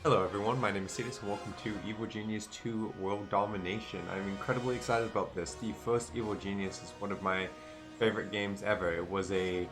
Hello everyone, my name is Cetus and welcome to Evil Genius 2 World Domination. I'm incredibly excited about this. The first Evil Genius is one of my favorite games ever. It was a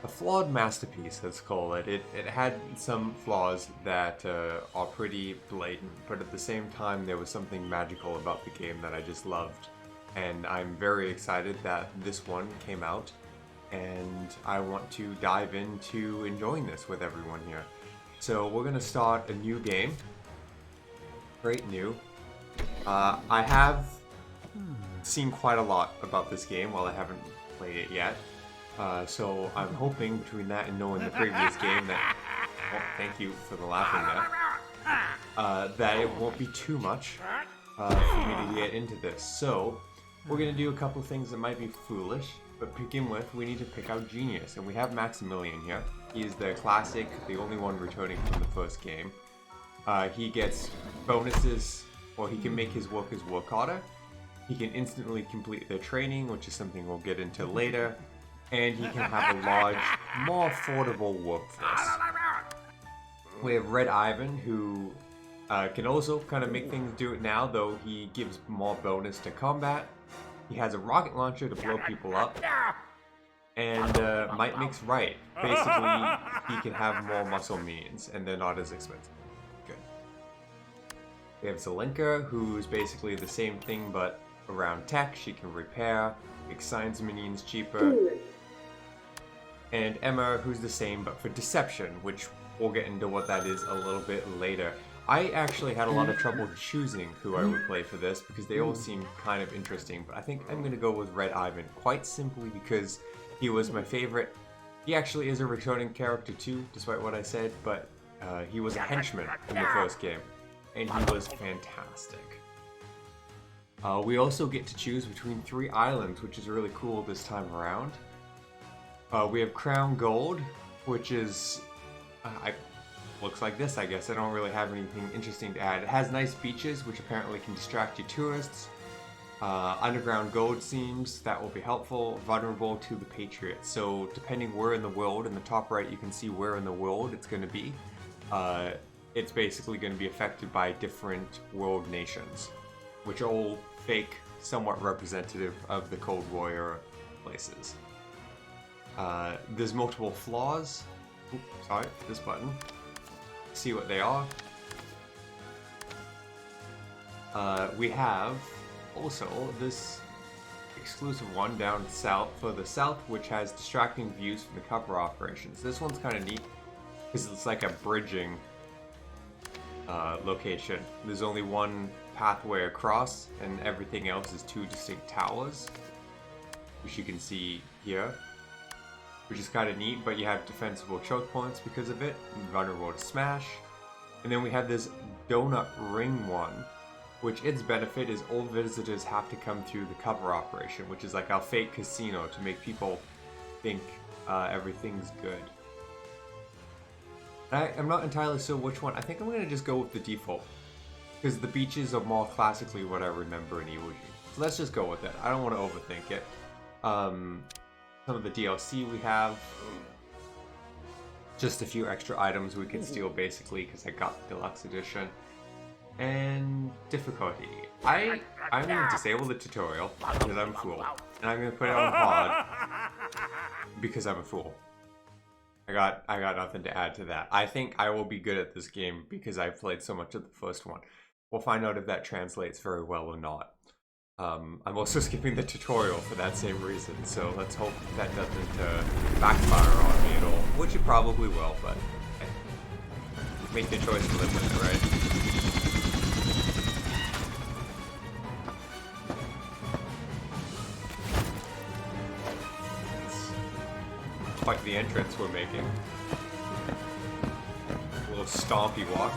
flawed masterpiece, let's call it. It had some flaws that are pretty blatant, but at the same time there was something magical about the game that I just loved. And I'm very excited that this one came out, and I want to dive into enjoying this with everyone here. So we're gonna start a new game. Great new. I have seen quite a lot about this game while I haven't played it yet. So I'm hoping between that and knowing the previous game that, oh, thank you for the laughing there, that it won't be too much for me to get into this. So we're gonna do a couple of things that might be foolish, but to begin with, we need to pick out Genius, and we have Maximilian here. He is the classic, the only one returning from the first game. He gets bonuses, or he can make his workers work harder. He can instantly complete their training, which is something we'll get into later. And he can have a large, more affordable workforce. We have Red Ivan, who can also kind of make things do it now, though he gives more bonus to combat. He has a rocket launcher to blow people up. And might makes right. Basically, he can have more muscle means, and they're not as expensive. Good. We have Zelenka, who's basically the same thing, but around tech. She can repair, make science minions cheaper. And Emma, who's the same, but for deception, which we'll get into what that is a little bit later. I actually had a lot of trouble choosing who I would play for this, because they all seem kind of interesting, but I think I'm going to go with Red Ivan, quite simply because he was my favorite. He actually is a returning character too, despite what I said, but he was a henchman in the first game, and he was fantastic. We also get to choose between 3 islands, which is really cool this time around. We have Crown Gold, which is... looks like this, I guess. I don't really have anything interesting to add. It has nice beaches, which apparently can distract you tourists. Underground gold seams, that will be helpful. Vulnerable to the Patriots. So depending where in the world, in the top right you can see where in the world it's going to be. It's basically going to be affected by different world nations, which are all fake, somewhat representative of the Cold War era places. There's multiple flaws. Oops, sorry, this button. See what they are. We have also this exclusive one down south, further south, which has distracting views from the cover operations. This one's kind of neat because it's like a bridging location. There's only one pathway across, and everything else is 2 distinct towers, which you can see here, which is kind of neat, but you have defensible choke points because of it, and vulnerable to smash. And then we have this donut ring one, which its benefit is all visitors have to come through the cover operation, which is like our fake casino to make people think everything's good. I'm not entirely sure which one. I think I'm going to just go with the default, because the beaches are more classically what I remember in Iwo Jima. So let's just go with it. I don't want to overthink it. Some of the DLC we have. Just a few extra items we can steal basically, because I got the deluxe edition. And difficulty. I'm going to disable the tutorial because I'm a fool, and I'm going to put it on hard because I'm a fool. I got nothing to add to that. I think I will be good at this game because I've played so much of the first one. We'll find out if that translates very well or not. I'm also skipping the tutorial for that same reason, so let's hope that doesn't backfire on me at all, which it probably will, but hey, make the choice to live with it, right? Quite the entrance we're making. A little stompy walk.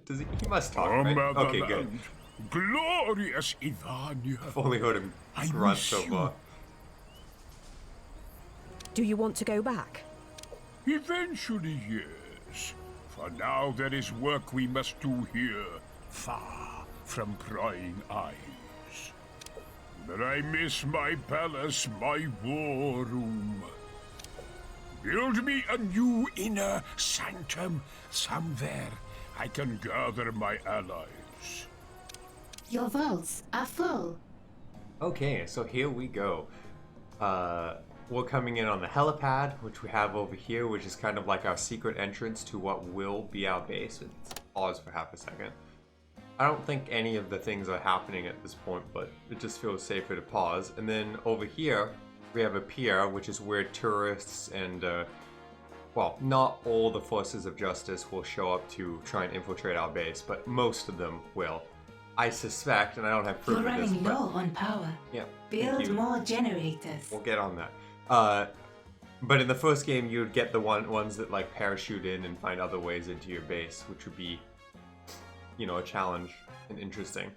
Does he must talk, right? Okay, good. Glorious Ivania. I've only heard him grunt so far. Do you want to go back? Eventually, yes. For now, there is work we must do here, far from prying eyes. But I miss my palace, my war room. Build me a new inner sanctum somewhere I can gather my allies. Your vaults are full. Okay, so here we go. We're coming in on the helipad, which we have over here, which is kind of like our secret entrance to what will be our base. Let's pause for half a second. I don't think any of the things are happening at this point, but it just feels safer to pause. And then over here, we have a pier, which is where tourists and, well, not all the forces of justice will show up to try and infiltrate our base, but most of them will. I suspect, and I don't have proof You're of this, running but low on power. yeah, Build more generators. we'll get on that. But in the first game, you'd get the ones that like parachute in and find other ways into your base, which would be, you know, a challenge and interesting.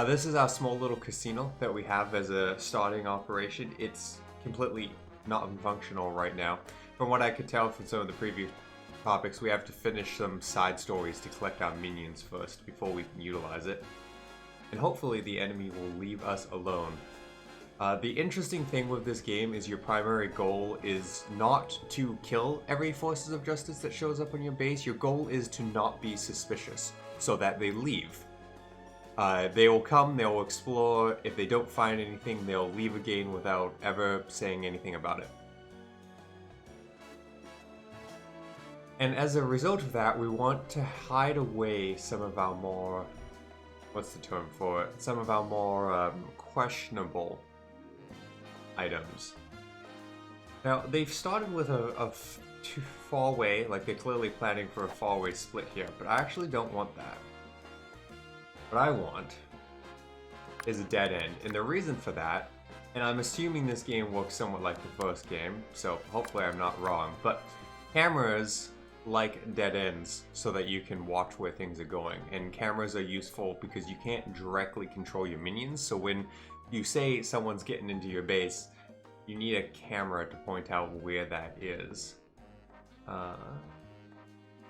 This is our small little casino that we have as a starting operation. It's completely not functional right now. From what I could tell from some of the previous topics, we have to finish some side stories to collect our minions first before we can utilize it. And hopefully the enemy will leave us alone. The interesting thing with this game is your primary goal is not to kill every forces of justice that shows up on your base. Your goal is to not be suspicious so that they leave. They will come, they'll explore. If they don't find anything, they'll leave again without ever saying anything about it. And as a result of that, we want to hide away some of our more, what's the term for it? Some of our more questionable items. Now, they've started with a far-way, like they're clearly planning for a far-way split here, but I actually don't want that. What I want is a dead end, and the reason for that, and I'm assuming this game works somewhat like the first game, so hopefully I'm not wrong, but cameras like dead ends so that you can watch where things are going, and cameras are useful because you can't directly control your minions, so when you say someone's getting into your base, you need a camera to point out where that is.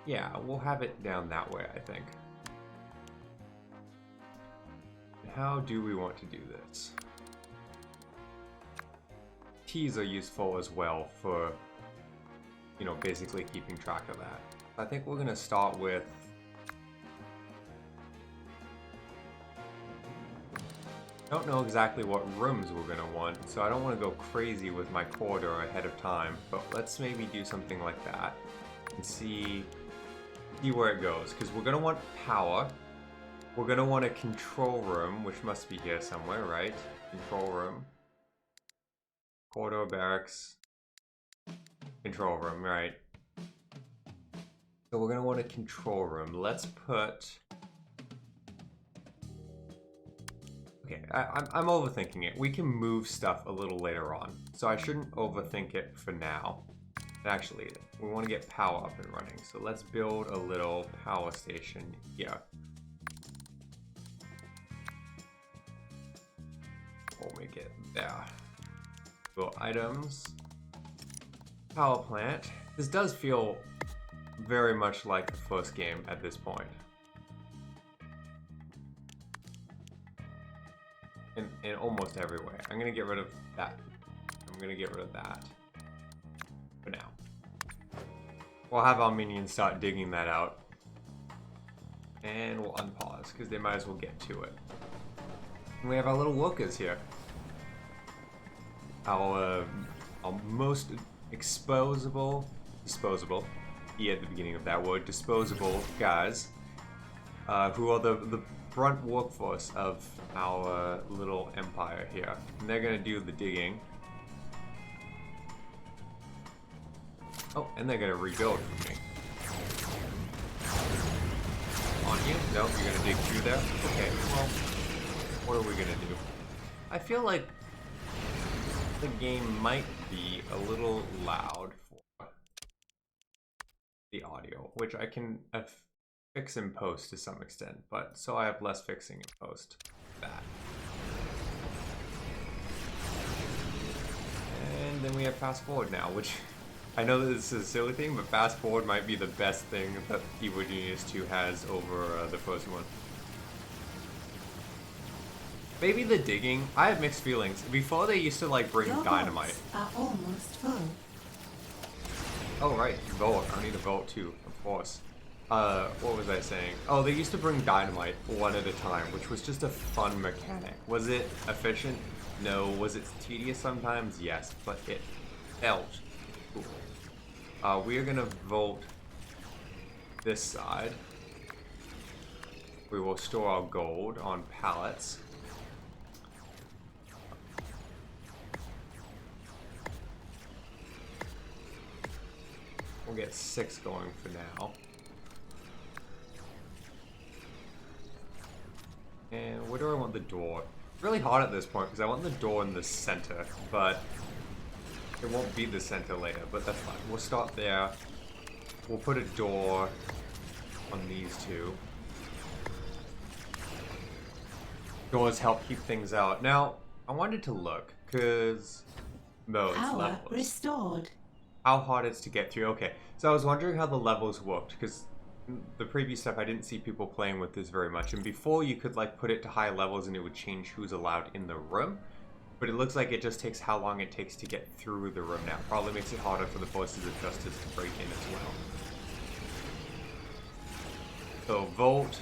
Yeah, we'll have it down that way, I think. How do we want to do this? T's are useful as well for, you know, basically keeping track of that. I think we're gonna start with I don't know exactly what rooms we're gonna want, so I don't want to go crazy with my corridor ahead of time, but let's maybe do something like that and see where it goes, because we're gonna want power. We're gonna want a control room, which must be here somewhere, right? Control room. Corridor, barracks. Control room, right. So we're gonna want a control room. Let's put... Okay, I'm overthinking it. We can move stuff a little later on, so I shouldn't overthink it for now. And actually, we want to get power up and running, so let's build a little power station here. We'll make it there. Go items. Power plant. This does feel very much like the first game at this point. In almost every way. I'm gonna get rid of that. I'm gonna get rid of that. For now. We'll have our minions start digging that out. And we'll unpause, because they might as well get to it. And we have our little workers here. Our most disposable, E at the beginning of that word, disposable guys, who are the front workforce of our little empire here. And they're gonna do the digging. Oh, and they're gonna rebuild for me. On you? Nope, you're gonna dig through there? Okay, well, what are we gonna do? I feel like the game might be a little loud for the audio, which I can fix in post to some extent, but so I have less fixing in post. That. And then we have fast forward now, which I know that this is a silly thing, but fast forward might be the best thing that Evil Genius 2 has over the first one. Maybe the digging. I have mixed feelings. Before they used to like bring Your dynamite. vaults are almost full. Oh right, vote. I need a vote too, of course. What was I saying? Oh, they used to bring dynamite one at a time, which was just a fun mechanic. Was it efficient? No. Was it tedious sometimes? Yes, but it felt cool. We are gonna vote this side. We will store our gold on pallets. We'll get 6 going for now. And where do I want the door? It's really hard at this point because I want the door in the center, but it won't be the center later, but that's fine. We'll start there. We'll put a door on these two. Doors help keep things out. Now, I wanted to look, because those Power levels. restored. How hard it's to get through. Okay, so I was wondering how the levels worked, because the previous stuff I didn't see people playing with this very much, and before you could like put it to high levels and it would change who's allowed in the room, but it looks like it just takes how long it takes to get through the room now. Probably makes it harder for the forces of justice to break in as well. So Vault,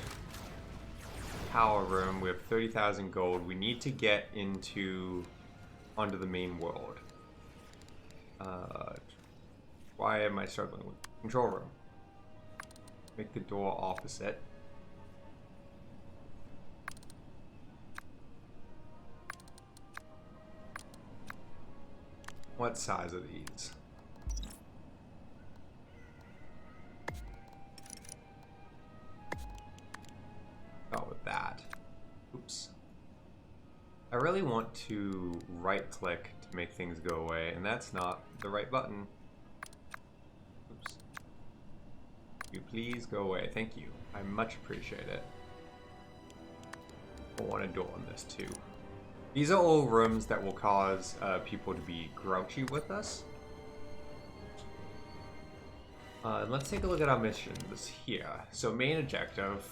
power room, we have 30,000 gold. We need to get onto the main world. Why am I struggling with control room? Make the door opposite. What size are these? Start with that. Oops. I really want to right click to make things go away, and that's not the right button. Oops. You please go away. Thank you. I much appreciate it. I want a door on this too. These are all rooms that will cause people to be grouchy with us. Let's take a look at our missions here. So main objective.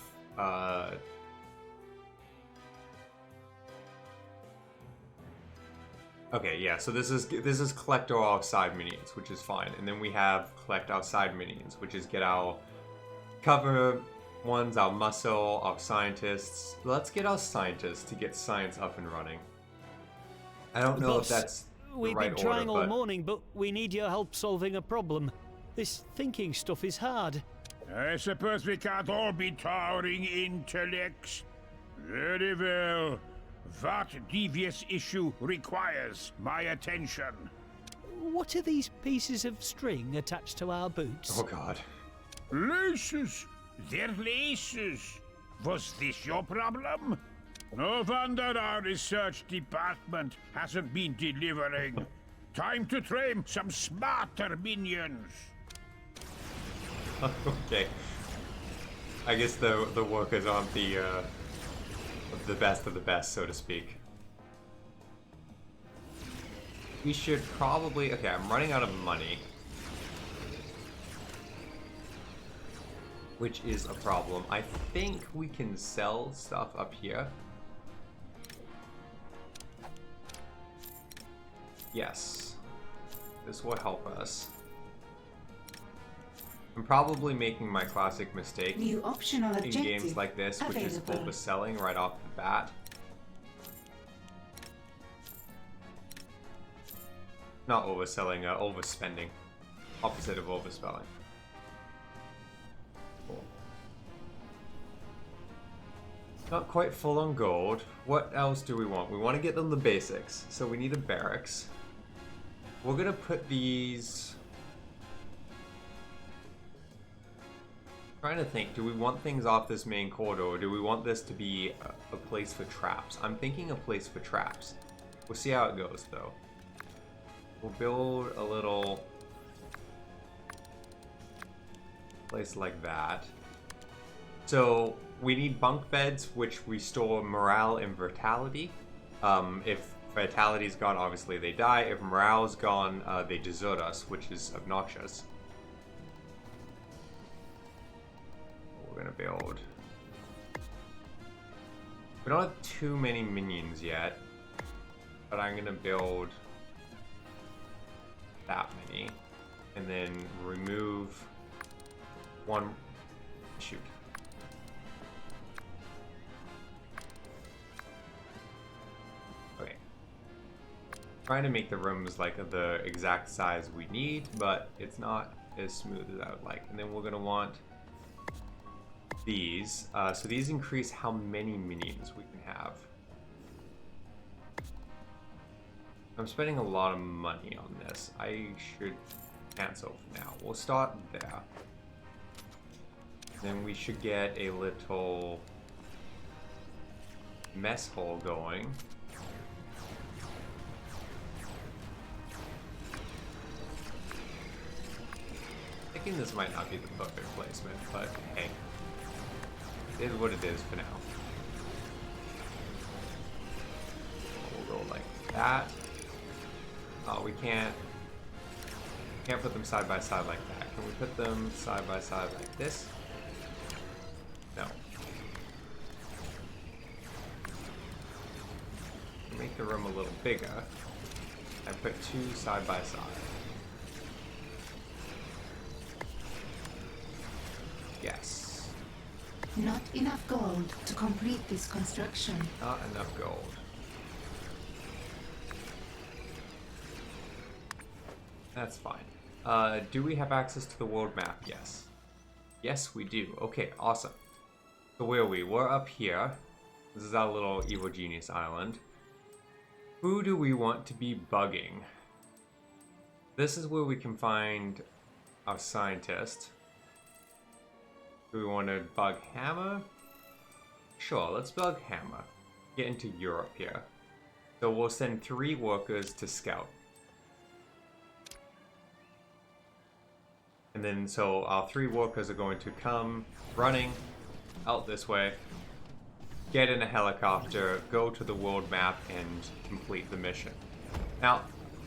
Okay, yeah. So this is collect all our side minions, which is fine, and then we have collect our side minions, which is get our cover ones, our muscle, our scientists. Let's get our scientists to get science up and running. I don't know if that's the We've right been trying order, all but morning, but we need your help solving a problem. This thinking stuff is hard. I suppose we can't all be towering intellects. Very well. What devious issue requires my attention? What are these pieces of string attached to our boots? oh god. Laces! They're laces! Was this your problem? No wonder our research department hasn't been delivering. Time to train some smarter minions. Okay. I guess the workers aren't the best of the best, so to speak. We should probably... Okay, I'm running out of money. Which is a problem. I think we can sell stuff up here. Yes. This will help us. I'm probably making my classic mistake New optional in objective games like this, which is available. overselling right off the bat. Not overselling, overspending. Opposite of overspelling. Cool. Not quite full on gold. What else do we want? We want to get them the basics, so we need a barracks. We're gonna put these... Trying to think, do we want things off this main corridor, or do we want this to be a place for traps? I'm thinking a place for traps. We'll see how it goes, though. We'll build a little place like that. So we need bunk beds, which restore morale and vitality. If vitality's gone, obviously they die. If morale's gone, they desert us, which is obnoxious. We're gonna build We don't have too many minions yet, but I'm gonna build that many, and then remove one. Shoot. Okay. Trying to make the rooms like the exact size we need, but it's not as smooth as I would like. And then we're gonna want these. So these increase how many minions we can have. I'm spending a lot of money on this. I should cancel for now. We'll start there. Then we should get a little mess hall going. Thinking this might not be the perfect placement, but hey, it is what it is for now. We'll go like that. Oh, we can't put them side by side like that. Can we put them side by side like this? No. Make the room a little bigger and put two side by side. Yes. Not enough gold to complete this construction. Not enough gold. That's fine. Do we have access to the world map? Yes. Yes, we do. Okay, awesome. So where are we? We're up here. This is our little evil genius island. Who do we want to be bugging? This is where we can find our scientist. Do we want to bug Hammer? Sure, let's bug Hammer. Get into Europe here. So we'll send 3 workers to scout. And then so our 3 workers are going to come running out this way, get in a helicopter, go to the world map, and complete the mission. Now,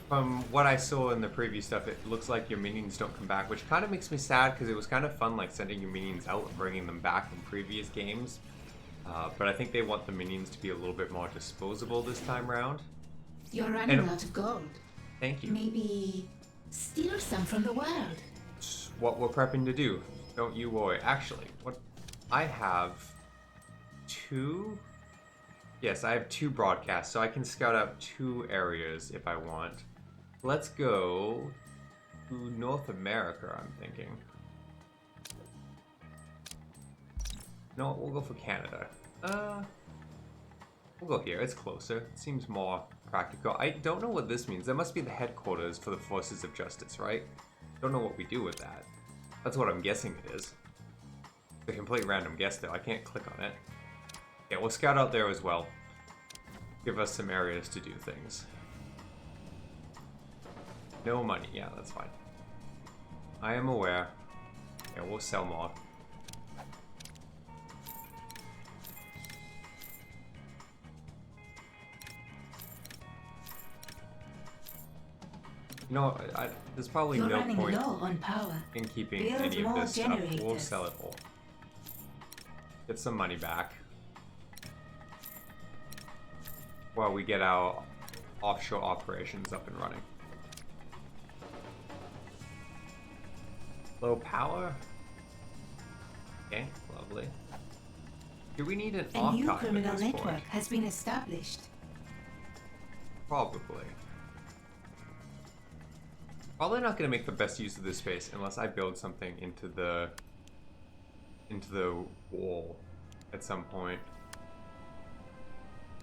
from what I saw in the preview stuff, it looks like your minions don't come back, which kind of makes me sad because it was kind of fun like sending your minions out and bringing them back in previous games. But I think they want the minions to be a little bit more disposable this time around. You're running out of gold. Thank you. Maybe steal some from the world. It's what we're prepping to do. Don't you worry. Actually, what I have 2. Yes, I have 2 broadcasts, so I can scout out 2 areas if I want. Let's go to North America, I'm thinking. No, we'll go for Canada. We'll go here. It's closer. It seems more practical. I don't know what this means. That must be the headquarters for the Forces of Justice, right? Don't know what we do with that. That's what I'm guessing it is. It's a complete random guess, though. I can't click on it. Yeah, we'll scout out there as well. Give us some areas to do things. No money. Yeah, that's fine. I am aware. Yeah, we'll sell more. You know, there's probably You're no running point low on power. in keeping Build any of more this stuff. We'll generators. sell it all. Get some money back. While we get our offshore operations up and running. Low power. Okay, lovely. Do we need an A archive new at criminal this network point? has been established. Probably. Probably not going to make the best use of this space unless I build something into the wall at some point.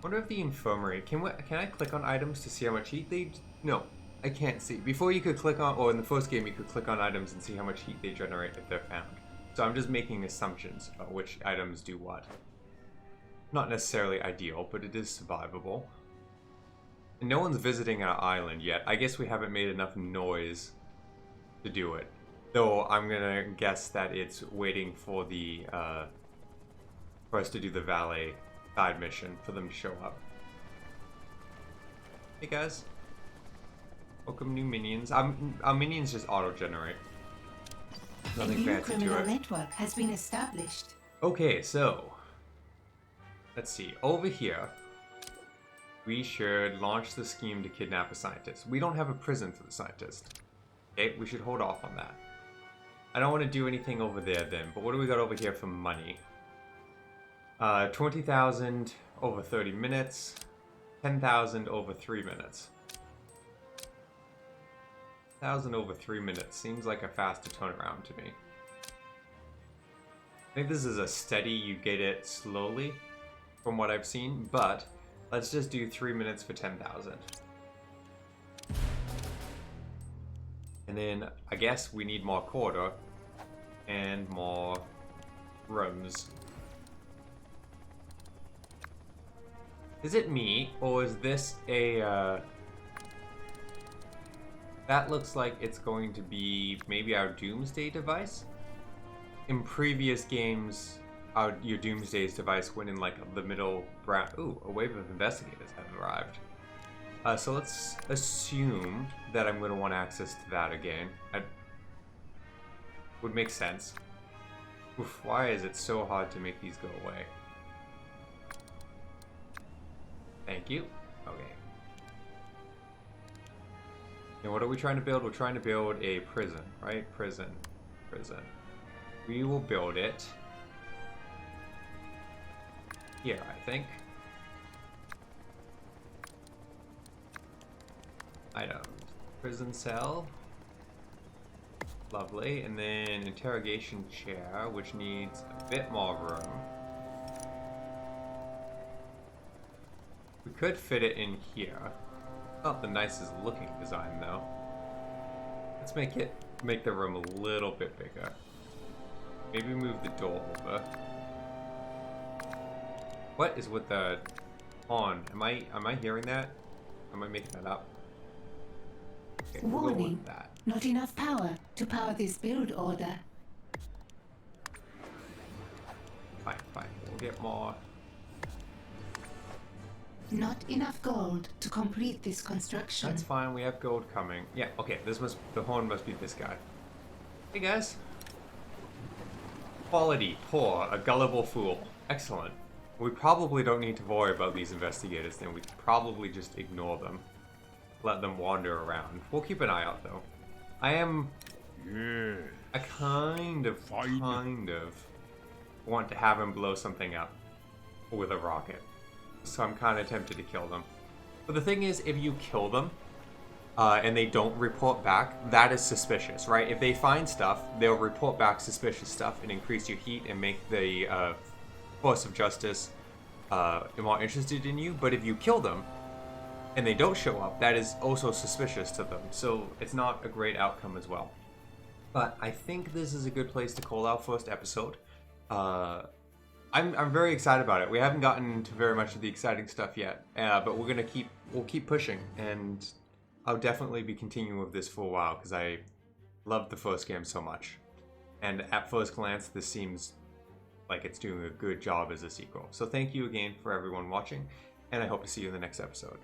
Wonder if the infirmary can I click on items to see how much heat they? No, I can't see. Before you could click on, or in the first game you could click on items and see how much heat they generate if they're found. So I'm just making assumptions about which items do what. Not necessarily ideal, but it is survivable. And no one's visiting our island yet. I guess we haven't made enough noise to do it. Though I'm gonna guess that it's waiting for the for us to do the valet side mission for them to show up. Hey guys. Welcome new minions. Our minions just auto-generate. A Nothing new fancy to criminal it. network has been established. Okay, so let's see, over here, we should launch the scheme to kidnap a scientist. We don't have a prison for the scientist. Okay, we should hold off on that. I don't want to do anything over there then, but what do we got over here for money? 20,000 over 30 minutes, 10,000 over 3 minutes. 1,000 over 3 minutes seems like a faster turnaround to me. I think this is a steady, you get it slowly from what I've seen, but let's just do 3 minutes for 10,000. And then I guess we need more quarter and more rooms. Is it me, or is this a, that looks like it's going to be maybe our Doomsday device? In previous games, your Doomsday's device went in like the middle brown. Ooh, a wave of investigators have arrived. So let's assume that I'm going to want access to that again. Would make sense. Oof, why is it so hard to make these go away? Thank you. Okay. And what are we trying to build? We're trying to build a prison, right? Prison. We will build it here, I think. Items. Prison cell. Lovely. And then interrogation chair, which needs a bit more room. We could fit it in here. Not the nicest looking design though. Let's make the room a little bit bigger. Maybe move the door over. What is with the on? Am I hearing that? Am I making that up? Okay, we'll go Warning. with that. Not enough power to power this build order. Fine. We'll get more. Not enough gold to complete this construction. That's fine. We have gold coming. Yeah. Okay. The horn must be this guy. Hey guys. Quality poor, a gullible fool. Excellent. We probably don't need to worry about these investigators then. We could probably just ignore them. Let them wander around. We'll keep an eye out though. I am... Yeah. I kind of want to have him blow something up with a rocket. So I'm kind of tempted to kill them. But the thing is, if you kill them, and they don't report back, that is suspicious, right? If they find stuff, they'll report back suspicious stuff and increase your heat and make the force of justice more interested in you. But if you kill them and they don't show up, that is also suspicious to them. So it's not a great outcome as well. But I think this is a good place to call our first episode. I'm very excited about it. We haven't gotten to very much of the exciting stuff yet, but we'll keep pushing, and I'll definitely be continuing with this for a while because I loved the first game so much. And at first glance, this seems like it's doing a good job as a sequel. So thank you again for everyone watching, and I hope to see you in the next episode.